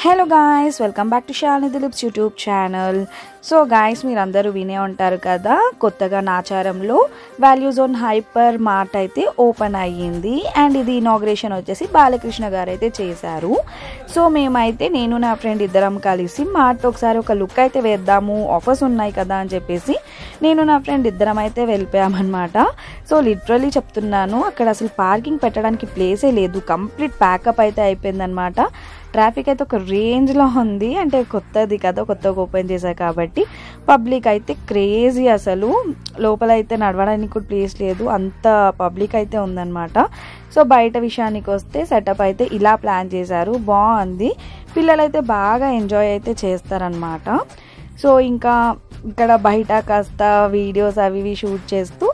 Hello guys, welcome back to Shalini Dilip's YouTube channel. So guys, మీరందరూ వినే ఉంటారు కదా, కొత్తగా నాచారంలో వాల్యూ జోన్ హైపర్ మార్ట్ అయితే ఓపెన్ అయ్యింది. అండ్ ఇది ఇనాగ్రేషన్ వచ్చేసి బాలకృష్ణ గారు అయితే చేశారు. సో మేమైతే నేను నా ఫ్రెండ్ ఇద్దరం కలిసి మార్ట్ ఒకసారి ఒక లుక్ అయితే వేద్దాము, ఆఫర్స్ ఉన్నాయి కదా అని చెప్పేసి నేను నా ఫ్రెండ్ ఇద్దరం అయితే వెళ్ళిపోయామన్నమాట. సో లిటరలీ చెప్తున్నాను, అక్కడ అసలు పార్కింగ్ పెట్టడానికి ప్లేసే లేదు, కంప్లీట్ ప్యాకప్ అయితే అయిపోయిందనమాట. ట్రాఫిక్ అయితే ఒక రేంజ్లో ఉంది, అంటే కొత్తది కదా, కొత్తగా ఓపెన్ చేశారు కాబట్టి పబ్లిక్ అయితే క్రేజీ. అసలు లోపల అయితే నడవడానికి కూడా ప్లేస్ లేదు, అంత పబ్లిక్ అయితే ఉందన్నమాట. సో బయట విషయానికి వస్తే సెటప్ అయితే ఇలా ప్లాన్ చేశారు, బాగుంది. పిల్లలైతే బాగా ఎంజాయ్ అయితే చేస్తారనమాట. సో ఇంకా ఇక్కడ బయట కాస్త వీడియోస్ అవి ఇవి షూట్ చేస్తూ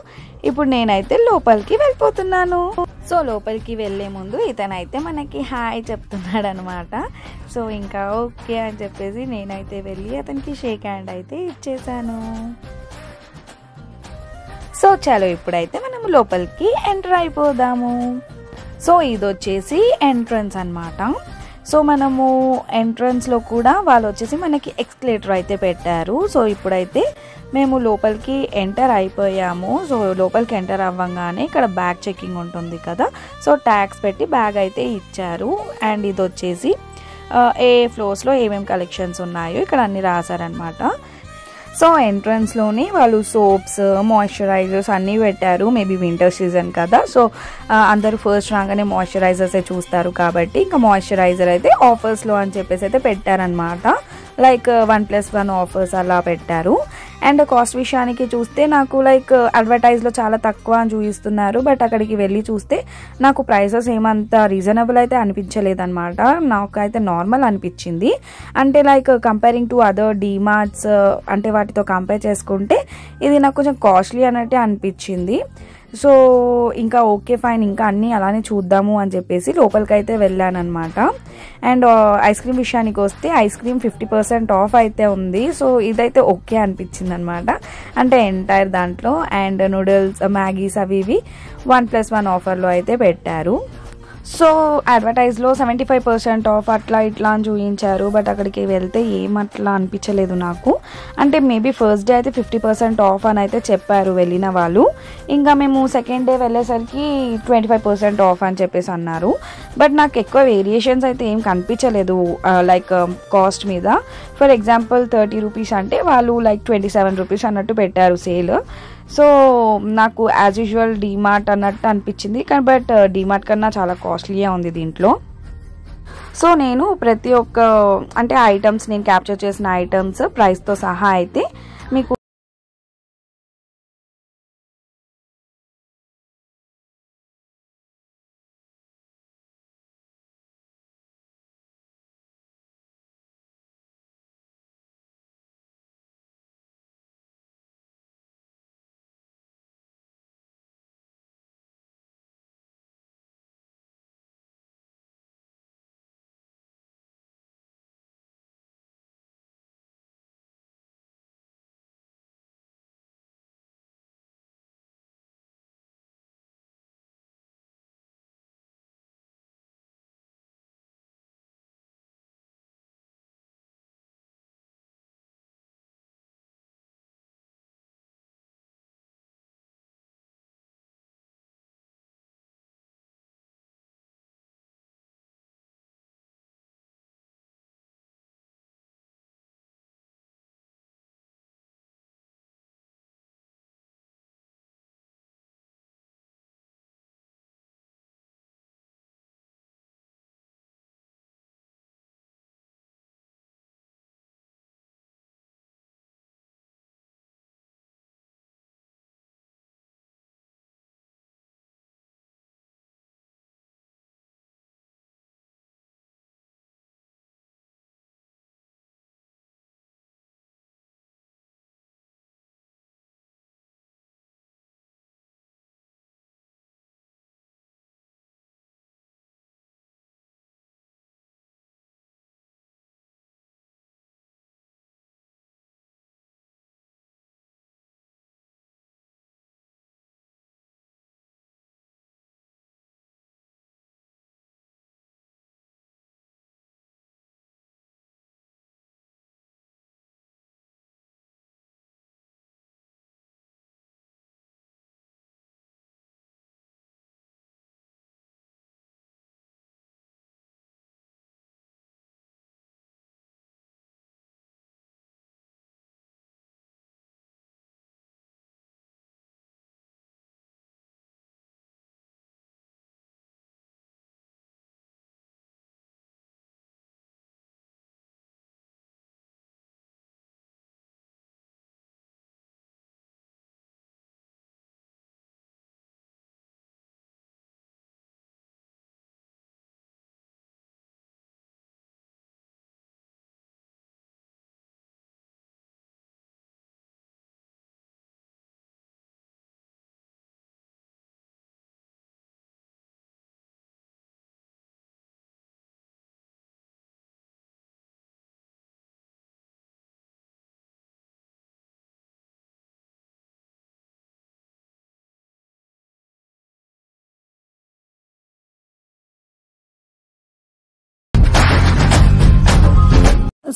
ఇప్పుడు నేనైతే లోపలికి వెళ్ళిపోతున్నాను. సో లోపలికి వెళ్ళే ముందు ఇతనైతే మనకి హాయ్ చెప్తున్నాడు అనమాట. సో ఇంకా ఓకే అని చెప్పేసి నేనైతే వెళ్ళి అతనికి షేక్ హ్యాండ్ అయితే ఇచ్చేసాను. సో చలో ఇప్పుడైతే మనము లోపలికి ఎంటర్ అయిపోదాము. సో ఇది వచ్చేసి ఎంట్రన్స్ అనమాట. సో మనము ఎంట్రన్స్లో కూడా వాళ్ళు వచ్చేసి మనకి ఎక్స్కలేటర్ అయితే పెట్టారు. సో ఇప్పుడైతే మేము లోపలికి ఎంటర్ అయిపోయాము. సో లోపలికి ఎంటర్ అవ్వగానే ఇక్కడ బ్యాగ్ చెకింగ్ ఉంటుంది కదా, సో ట్యాగ్స్ పెట్టి బ్యాగ్ అయితే ఇచ్చారు. అండ్ ఇది వచ్చేసి ఏ ఫ్లోర్స్లో ఏమేమి కలెక్షన్స్ ఉన్నాయో ఇక్కడ అన్ని రాశారనమాట. సో ఎంట్రన్స్లోని వాళ్ళు సోప్స్, మాయిశ్చరైజర్స్ అన్నీ పెట్టారు. మేబీ వింటర్ సీజన్ కదా, సో అందరూ ఫస్ట్ రాగానే మాయిశ్చరైజర్సే చూస్తారు కాబట్టి ఇంకా మాయిశ్చరైజర్ అయితే ఆఫర్స్లో అని చెప్పేసి అయితే పెట్టారనమాట. లైక్ 1+1 ఆఫర్స్ అలా పెట్టారు. అండ్ కాస్ట్ విషయానికి చూస్తే నాకు లైక్ అడ్వర్టైజ్లో చాలా తక్కువ అని చూపిస్తున్నారు, బట్ అక్కడికి వెళ్ళి చూస్తే నాకు ప్రైసెస్ ఏమంత రీజనబుల్ అయితే అనిపించలేదన్నమాట. నాకైతే నార్మల్ అనిపించింది. అంటే like comparing to other D-Marts, అంటే వాటితో కంపేర్ చేసుకుంటే ఇది నాకు కొంచెం కాస్ట్లీ అన్నట్టే అనిపించింది. సో ఇంకా ఓకే ఫైన్, ఇంకా అన్నీ అలానే చూద్దాము అని చెప్పేసి లోపలికి అయితే వెళ్ళాను అనమాట. అండ్ ఐస్ క్రీమ్ విషయానికి వస్తే ఐస్ క్రీమ్ 50% ఆఫ్ అయితే ఉంది. సో ఇదైతే ఓకే అనిపించింది అనమాట, అంటే ఎంటైర్ దాంట్లో. అండ్ నూడిల్స్, మ్యాగీస్ అవి ఇవి 1+1 ఆఫర్లో అయితే పెట్టారు. సో అడ్వర్టైజ్లో 75% ఆఫ్ అట్లా ఇట్లా అని చూపించారు, బట్ అక్కడికి వెళ్తే ఏమట్లా అనిపించలేదు నాకు. అంటే మేబీ ఫస్ట్ డే అయితే 50% ఆఫ్ అని అయితే చెప్పారు వెళ్ళిన వాళ్ళు. ఇంకా మేము సెకండ్ డే వెళ్ళేసరికి 25% ఆఫ్ అని చెప్పేసి అన్నారు. బట్ నాకు ఎక్కువ వేరియేషన్స్ అయితే ఏం కనిపించలేదు లైక్ కాస్ట్ మీద. ఫర్ ఎగ్జాంపుల్ 30 రూపీస్ అంటే వాళ్ళు లైక్ 27 రూపీస్ అన్నట్టు పెట్టారు సేల్. సో నాకు యాజ్ యూజువల్ డీమార్ట్ అన్నట్టు అనిపించింది, కానీ బట్ డీమార్ట్ కన్నా చాలా కాస్ట్లీగా ఉంది దీంట్లో. సో నేను ప్రతి ఒక్క అంటే ఐటమ్స్, నేను క్యాప్చర్ చేసిన ఐటమ్స్ ప్రైస్తో సహా అయితే మీకు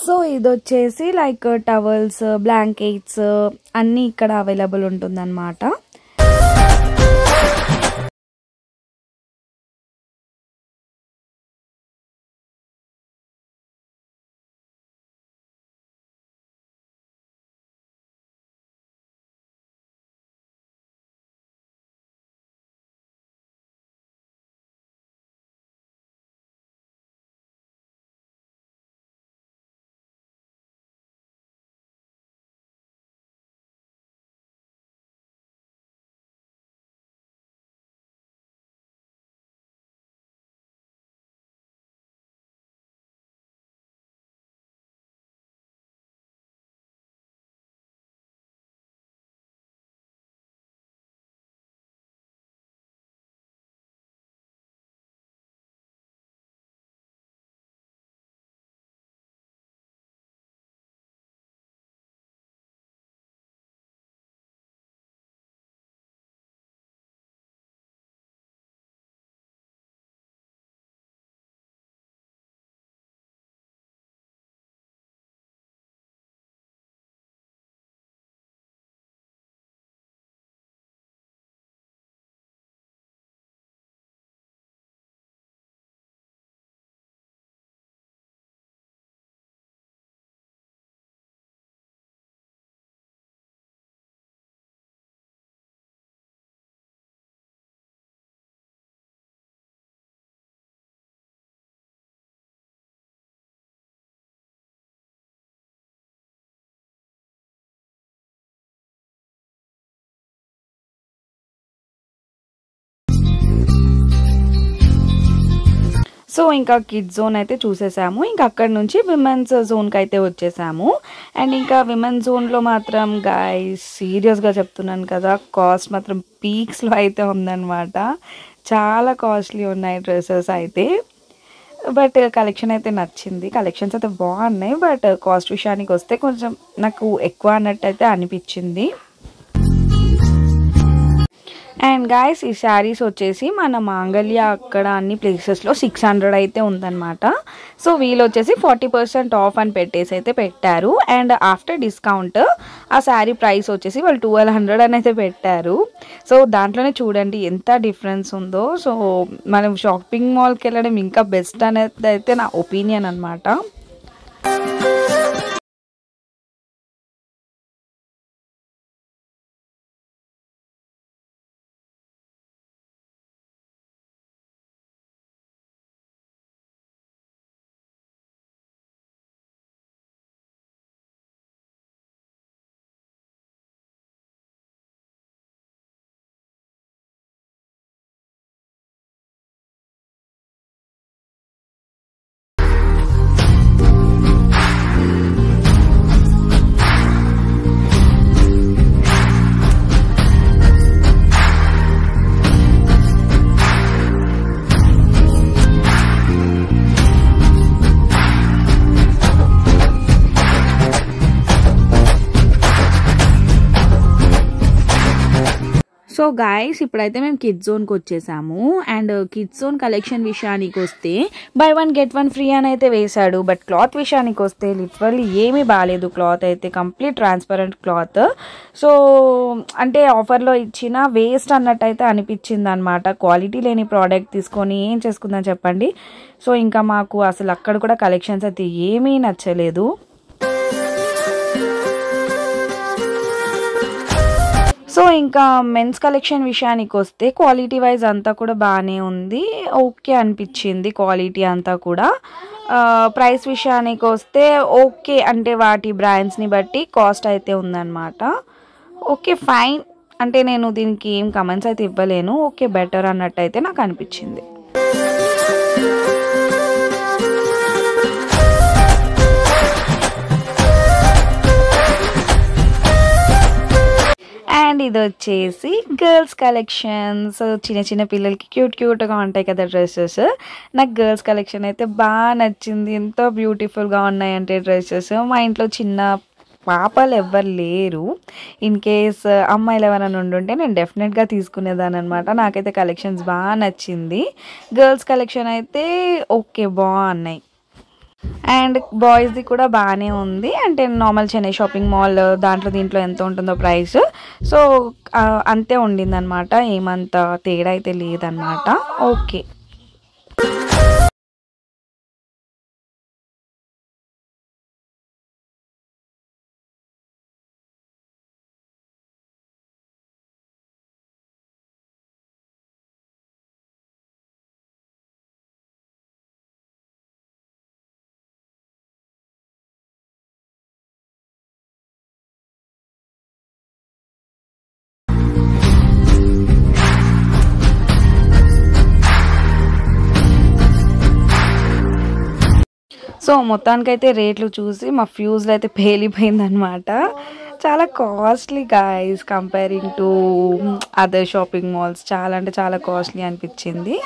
సో ఇది వచ్చేసి లైక్ టవల్స్, బ్లాంకెట్స్ అన్నీ ఇక్కడ అవైలబుల్ ఉంటుందన్నమాట. సో ఇంకా కిడ్స్ జోన్ అయితే చూసేసాము. ఇంకా అక్కడ నుంచి విమెన్స్ జోన్కి అయితే వచ్చేసాము. అండ్ ఇంకా విమెన్స్ జోన్లో మాత్రం గైస్ సీరియస్గా చెప్తున్నాను కదా, కాస్ట్ మాత్రం పీక్స్లో అయితే ఉందన్నమాట. చాలా కాస్ట్లీ ఉన్నాయి డ్రెస్సెస్ అయితే. బట్ కలెక్షన్ అయితే నచ్చింది, కలెక్షన్స్ అయితే బాగున్నాయి. బట్ కాస్ట్ విషయానికి వస్తే కొంచెం నాకు ఎక్కువ అన్నట్టు అయితే అనిపించింది. అండ్ గాయస్ ఈ శారీస్ వచ్చేసి మన మాంగళ్య అక్కడ అన్ని ప్లేసెస్లో 600 అయితే ఉందన్నమాట. సో వీళ్ళు వచ్చేసి 40% ఆఫ్ అని పెట్టేసి అయితే పెట్టారు. అండ్ ఆఫ్టర్ డిస్కౌంట్ ఆ శారీ ప్రైస్ వచ్చేసి వాళ్ళు 1200 అని అయితే పెట్టారు. సో దాంట్లోనే చూడండి ఎంత డిఫరెన్స్ ఉందో. సో మనం షాపింగ్ మాల్కి వెళ్ళడం ఇంకా బెస్ట్ అనేది అయితే నా ఒపీనియన్ అనమాట. సో గాయస్ ఇప్పుడైతే మేము కిడ్స్ జోన్కి వచ్చేసాము. అండ్ కిడ్స్ జోన్ కలెక్షన్ విషయానికి వస్తే బై 1 get 1 ఫ్రీ అని అయితే వేశాడు. బట్ క్లాత్ విషయానికి వస్తే లిటరల్లీ ఏమీ బాగాలేదు. క్లాత్ అయితే కంప్లీట్ ట్రాన్స్పరెంట్ క్లాత్. సో అంటే ఆఫర్లో ఇచ్చిన వేస్ట్ అన్నట్టు అయితే అనిపించింది అనమాట. క్వాలిటీ లేని ప్రోడక్ట్ తీసుకొని ఏం చేసుకుందాం చెప్పండి. సో ఇంకా మాకు అసలు అక్కడ కూడా కలెక్షన్స్ అయితే ఏమీ నచ్చలేదు. సో ఇంకా మెన్స్ కలెక్షన్ విషయానికి వస్తే క్వాలిటీ వైజ్ అంతా కూడా బాగానే ఉంది, ఓకే అనిపించింది క్వాలిటీ అంతా కూడా. ప్రైస్ విషయానికి వస్తే ఓకే, అంటే వాటి బ్రాండ్స్ని బట్టి కాస్ట్ అయితే ఉందన్నమాట. ఓకే ఫైన్, అంటే నేను దీనికి ఏం కమెంట్స్ అయితే ఇవ్వలేను. ఓకే బెటర్ అన్నట్టు అయితే నాకు అనిపించింది. అండ్ ఇది వచ్చేసి గర్ల్స్ కలెక్షన్స్. చిన్న చిన్న పిల్లలకి క్యూట్గా ఉంటాయి కదా డ్రెస్సెస్. నాకు గర్ల్స్ కలెక్షన్ అయితే బాగా నచ్చింది. ఎంతో బ్యూటిఫుల్గా ఉన్నాయంటే డ్రెస్సెస్. మా ఇంట్లో చిన్న పాపలు ఎవ్వరు లేరు. ఇన్ కేస్ అమ్మాయిలు ఎవరైనా ఉండుంటే నేను డెఫినెట్గా తీసుకునేదాన్ని అనమాట. నాకైతే కలెక్షన్స్ బాగా నచ్చింది. గర్ల్స్ కలెక్షన్ అయితే ఓకే బాగున్నాయి. అండ్ బాయ్స్ది కూడా బాగానే ఉంది. అంటే నార్మల్ చెన్నై షాపింగ్ మాల్ దీంట్లో ఎంత ఉంటుందో ప్రైస్, సో అంతే ఉండిందనమాట. ఏమంత తేడా అయితే లేదనమాట. ఓకే. సో మొత్తానికైతే రేట్లు చూసి మా ఫ్యూజ్లో అయితే పేలిపోయిందనమాట. చాలా costly guys, comparing to other shopping malls చాలా అంటే చాలా కాస్ట్లీ అనిపించింది.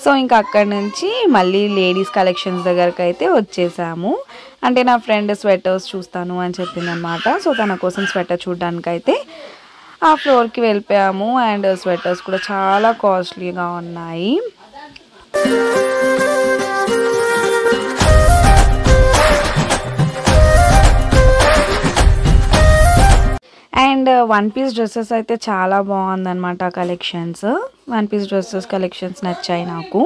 సో ఇంకా అక్కడి నుంచి మళ్ళీ లేడీస్ కలెక్షన్స్ దగ్గరకు అయితే వచ్చేసాము. అంటే నా ఫ్రెండ్ స్వెటర్స్ చూస్తాను అని చెప్పింది అనమాట. సో తన కోసం స్వెటర్ చూడడానికైతే ఆ ఫ్లోర్కి వెళ్ళిపోయాము. అండ్ స్వెటర్స్ కూడా చాలా కాస్ట్లీగా ఉన్నాయి. అండ్ వన్ పీస్ డ్రెస్సెస్ అయితే చాలా బాగుందన్నమాట. Collections, one piece dresses collections నచ్చాయి నాకు.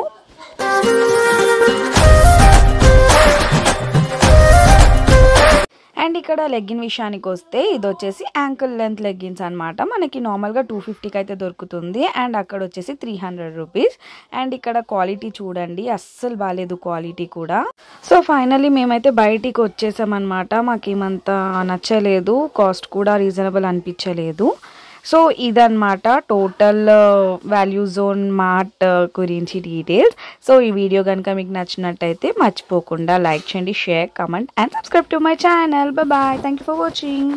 అండ్ ఇక్కడ లెగ్గిన్ విషయానికి వస్తే ఇది వచ్చేసి యాంకిల్ లెంత్ లెగ్గిన్స్ అనమాట. మనకి నార్మల్గా 250కి అయితే దొరుకుతుంది. అండ్ అక్కడ వచ్చేసి 300 రూపీస్. అండ్ ఇక్కడ క్వాలిటీ చూడండి, అస్సలు బాగాలేదు క్వాలిటీ కూడా. సో ఫైనల్లీ మేమైతే బయటికి వచ్చేసామన్నమాట. మాకేమంతా నచ్చలేదు, కాస్ట్ కూడా రీజనబుల్ అనిపించలేదు. సో ఇదన్నమాట టోటల్ వాల్యూ జోన్ మార్ట్ గురించి డీటెయిల్స్. సో ఈ వీడియో కనుక మీకు నచ్చినట్టయితే మర్చిపోకుండా లైక్ చేయండి, share, comment and subscribe to my channel. Bye. Thank you for watching.